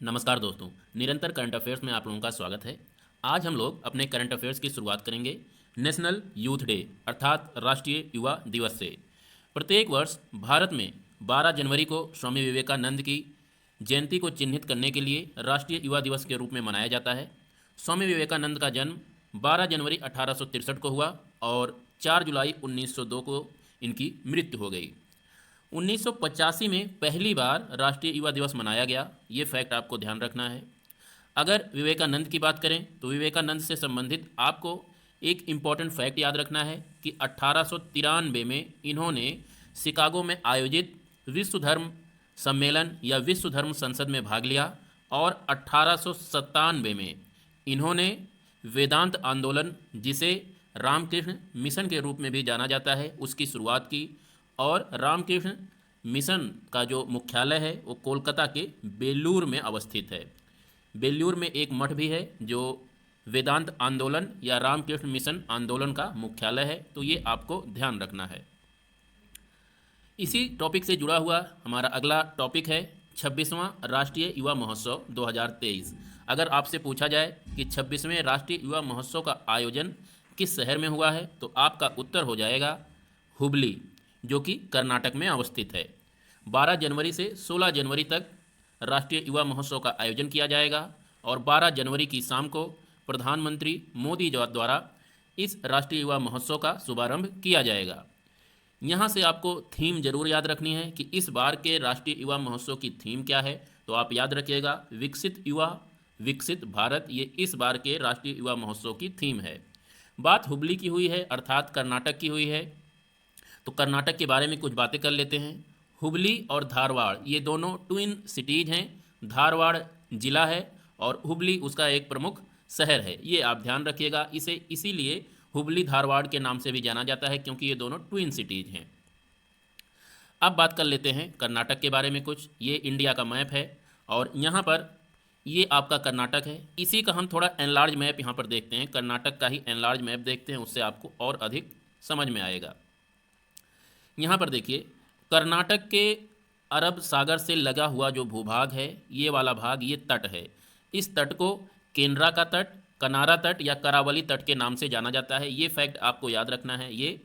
नमस्कार दोस्तों। निरंतर करंट अफेयर्स में आप लोगों का स्वागत है। आज हम लोग अपने करंट अफेयर्स की शुरुआत करेंगे नेशनल यूथ डे अर्थात राष्ट्रीय युवा दिवस से। प्रत्येक वर्ष भारत में 12 जनवरी को स्वामी विवेकानंद की जयंती को चिन्हित करने के लिए राष्ट्रीय युवा दिवस के रूप में मनाया जाता है। स्वामी विवेकानंद का जन्म 12 जनवरी 1863 को हुआ और 4 जुलाई 1902 को इनकी मृत्यु हो गई। 1985 में पहली बार राष्ट्रीय युवा दिवस मनाया गया, ये फैक्ट आपको ध्यान रखना है। अगर विवेकानंद की बात करें तो विवेकानंद से संबंधित आपको एक इम्पॉर्टेंट फैक्ट याद रखना है कि 1893 में इन्होंने शिकागो में आयोजित विश्व धर्म सम्मेलन या विश्व धर्म संसद में भाग लिया और 1897 में इन्होंने वेदांत आंदोलन, जिसे रामकृष्ण मिशन के रूप में भी जाना जाता है, उसकी शुरुआत की। और रामकृष्ण मिशन का जो मुख्यालय है वो कोलकाता के बेल्लूर में अवस्थित है। बेल्लूर में एक मठ भी है जो वेदांत आंदोलन या रामकृष्ण मिशन आंदोलन का मुख्यालय है, तो ये आपको ध्यान रखना है। इसी टॉपिक से जुड़ा हुआ हमारा अगला टॉपिक है 26वां राष्ट्रीय युवा महोत्सव 2023। अगर आपसे पूछा जाए कि 26वें राष्ट्रीय युवा महोत्सव का आयोजन किस शहर में हुआ है तो आपका उत्तर हो जाएगा हुबली, जो कि कर्नाटक में अवस्थित है। 12 जनवरी से 16 जनवरी तक राष्ट्रीय युवा महोत्सव का आयोजन किया जाएगा और 12 जनवरी की शाम को प्रधानमंत्री मोदी द्वारा इस राष्ट्रीय युवा महोत्सव का शुभारंभ किया जाएगा। यहाँ से आपको थीम जरूर याद रखनी है कि इस बार के राष्ट्रीय युवा महोत्सव की थीम क्या है, तो आप याद रखिएगा विकसित युवा विकसित भारत, ये इस बार के राष्ट्रीय युवा महोत्सव की थीम है। बात हुबली की हुई है अर्थात कर्नाटक की हुई है, तो कर्नाटक के बारे में कुछ बातें कर लेते हैं। हुबली और धारवाड़ ये दोनों ट्विन सिटीज़ हैं। धारवाड़ जिला है और हुबली उसका एक प्रमुख शहर है, ये आप ध्यान रखिएगा। इसे इसीलिए हुबली धारवाड़ के नाम से भी जाना जाता है क्योंकि ये दोनों ट्विन सिटीज़ हैं। अब बात कर लेते हैं कर्नाटक के बारे में कुछ। ये इंडिया का मैप है और यहाँ पर ये आपका कर्नाटक है। इसी का हम थोड़ा एनलार्ज मैप यहाँ पर देखते हैं, कर्नाटक का ही एनलार्ज मैप देखते हैं, उससे आपको और अधिक समझ में आएगा। यहाँ पर देखिए कर्नाटक के अरब सागर से लगा हुआ जो भूभाग है, ये वाला भाग, ये तट है। इस तट को केनरा का तट, कनारा तट या करावली तट के नाम से जाना जाता है। ये फैक्ट आपको याद रखना है, ये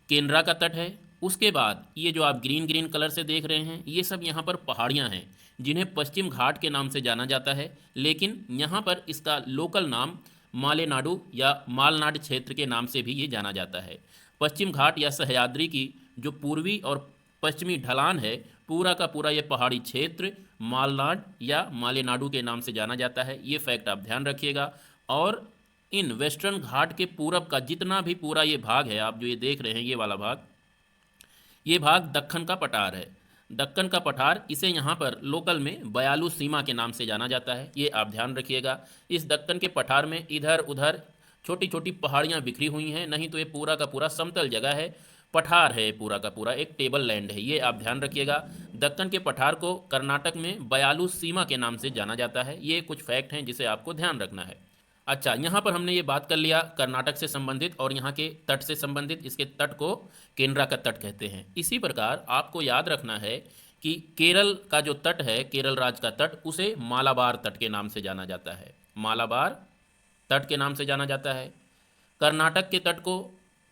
केनरा का तट है। उसके बाद ये जो आप ग्रीन ग्रीन कलर से देख रहे हैं, ये सब यहाँ पर पहाड़ियाँ हैं जिन्हें पश्चिम घाट के नाम से जाना जाता है, लेकिन यहाँ पर इसका लोकल नाम मालेनाडु या मालनाड क्षेत्र के नाम से भी ये जाना जाता है। पश्चिम घाट या सह्याद्री की जो पूर्वी और पश्चिमी ढलान है, पूरा का पूरा ये पहाड़ी क्षेत्र मालनाड या मालेनाडु के नाम से जाना जाता है। ये फैक्ट आप ध्यान रखिएगा। और इन वेस्टर्न घाट के पूरब का जितना भी पूरा ये भाग है, आप जो ये देख रहे हैं, ये वाला भाग, ये भाग दक्कन का पठार है। दक्कन का पठार, इसे यहाँ पर लोकल में बयालू सीमा के नाम से जाना जाता है, ये आप ध्यान रखिएगा। इस दक्कन के पठार में इधर उधर छोटी छोटी पहाड़ियाँ बिखरी हुई हैं, नहीं तो ये पूरा का पूरा समतल जगह है, पठार है, पूरा का पूरा एक टेबल लैंड है, ये आप ध्यान रखिएगा। दक्कन के पठार को कर्नाटक में बयालू सीमा के नाम से जाना जाता है। ये कुछ फैक्ट हैं जिसे आपको ध्यान रखना है। अच्छा, यहाँ पर हमने ये बात कर लिया कर्नाटक से संबंधित और यहाँ के तट से संबंधित। इसके तट को केनरा का तट कहते हैं। इसी प्रकार आपको याद रखना है कि केरल का जो तट है, केरल राज्य का तट, उसे मालाबार तट के नाम से जाना जाता है। मालाबार तट के नाम से जाना जाता है। कर्नाटक के तट को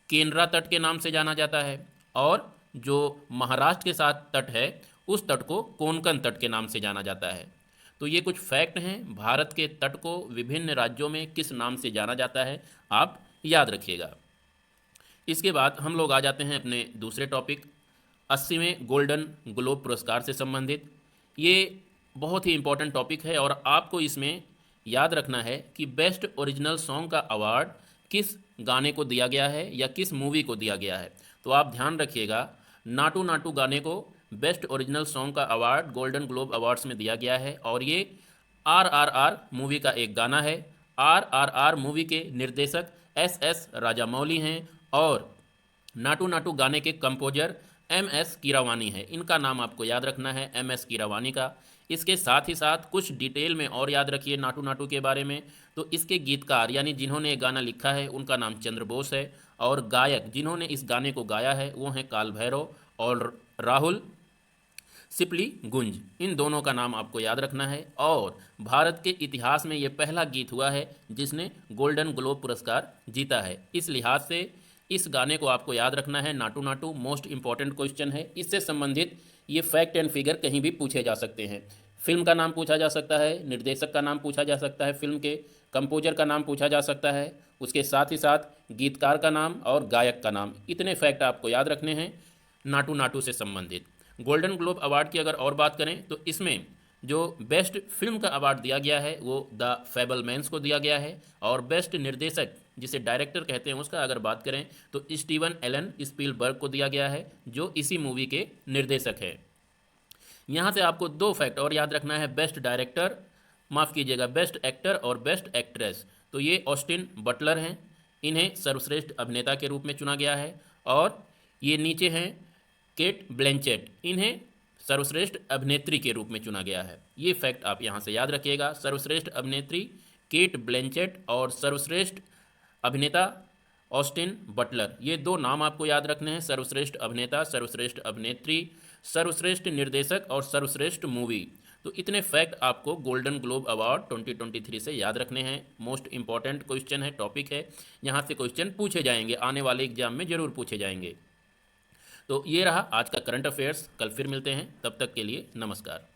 केनरा तट के नाम से जाना जाता है और जो महाराष्ट्र के साथ तट है उस तट को कोंकण तट के नाम से जाना जाता है। तो ये कुछ फैक्ट हैं, भारत के तट को विभिन्न राज्यों में किस नाम से जाना जाता है, आप याद रखिएगा। इसके बाद हम लोग आ जाते हैं अपने दूसरे टॉपिक 80वें गोल्डन ग्लोब पुरस्कार से संबंधित। ये बहुत ही इम्पोर्टेंट टॉपिक है और आपको इसमें याद रखना है कि बेस्ट ओरिजिनल सॉन्ग का अवार्ड किस गाने को दिया गया है या किस मूवी को दिया गया है। तो आप ध्यान रखिएगा, नाटू नाटू गाने को बेस्ट ओरिजिनल सॉन्ग का अवार्ड गोल्डन ग्लोब अवार्ड्स में दिया गया है और ये RRR मूवी का एक गाना है। RRR मूवी के निर्देशक SS राजामौली हैं और नाटू नाटू गाने के कंपोजर MS कीरावानी है। इनका नाम आपको याद रखना है, MS कीरावानी का। इसके साथ ही साथ कुछ डिटेल में और याद रखिए नाटू नाटू के बारे में। तो इसके गीतकार यानी जिन्होंने ये गाना लिखा है उनका नाम चंद्र बोस है और गायक जिन्होंने इस गाने को गाया है वो हैं काल भैरव और राहुल सिपली गुंज, इन दोनों का नाम आपको याद रखना है। और भारत के इतिहास में ये पहला गीत हुआ है जिसने गोल्डन ग्लोब पुरस्कार जीता है। इस लिहाज से इस गाने को आपको याद रखना है। Naatu Naatu most important question है। इससे संबंधित ये फैक्ट एंड फिगर कहीं भी पूछे जा सकते हैं। फिल्म का नाम पूछा जा सकता है, निर्देशक का नाम पूछा जा सकता है, फिल्म के कंपोजर का नाम पूछा जा सकता है, उसके साथ ही साथ गीतकार का नाम और गायक का नाम। इतने फैक्ट आपको याद रखने हैं नाटू नाटू से संबंधित। गोल्डन ग्लोब अवार्ड की अगर और बात करें तो इसमें जो बेस्ट फिल्म का अवार्ड दिया गया है वो द फैबलमैन्स को दिया गया है। और बेस्ट निर्देशक जिसे डायरेक्टर कहते हैं उसका अगर बात करें तो स्टीवन एलन स्पीलबर्ग को दिया गया है, जो इसी मूवी के निर्देशक है। यहाँ से आपको दो फैक्ट और याद रखना है। बेस्ट डायरेक्टर, माफ़ कीजिएगा, बेस्ट एक्टर और बेस्ट एक्ट्रेस, तो ये ऑस्टिन बटलर हैं, इन्हें सर्वश्रेष्ठ अभिनेता के रूप में चुना गया है। और ये नीचे हैं केट ब्लैंचेट, इन्हें सर्वश्रेष्ठ अभिनेत्री के रूप में चुना गया है। ये फैक्ट आप यहाँ से याद रखिएगा। सर्वश्रेष्ठ अभिनेत्री केट ब्लैंचेट और सर्वश्रेष्ठ अभिनेता ऑस्टिन बटलर, ये दो नाम आपको याद रखने हैं। सर्वश्रेष्ठ अभिनेता, सर्वश्रेष्ठ अभिनेत्री, सर्वश्रेष्ठ निर्देशक और सर्वश्रेष्ठ मूवी। तो इतने फैक्ट आपको गोल्डन ग्लोब अवार्ड 2023 से याद रखने हैं। मोस्ट इंपॉर्टेंट क्वेश्चन है, टॉपिक है, यहाँ से क्वेश्चन पूछे जाएंगे, आने वाले एग्जाम में ज़रूर पूछे जाएंगे। तो ये रहा आज का करंट अफेयर्स। कल फिर मिलते हैं, तब तक के लिए नमस्कार।